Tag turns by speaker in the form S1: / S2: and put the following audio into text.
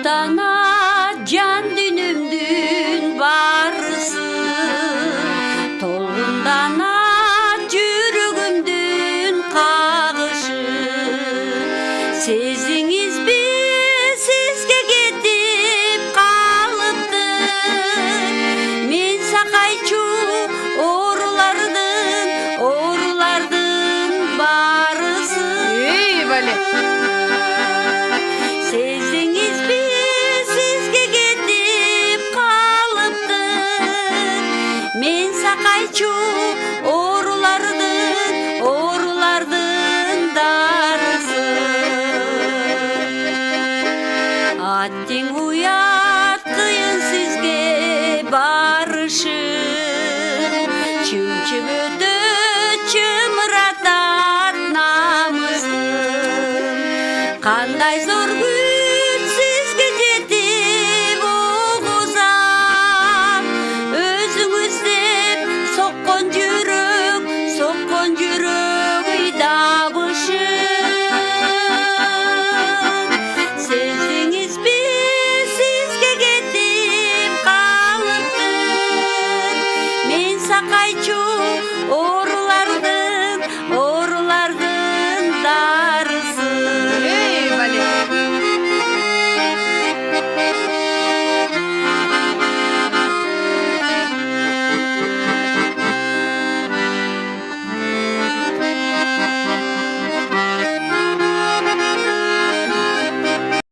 S1: Толгундана жан дүнүмдүн барысы, толгундана жүрөгүмдүн кагышы. Сезиңизби сизге кетип калыптыр, мен сакайчу оорулардын барысы.
S2: Эй, Вале!
S1: Сезиңизби сизге кетип калыптыр, мен сакайчу оорулардын дарысы. Аттиң уят кыйын сизге барышы, чымчым өтөт чымыратат намысын. Кандай зор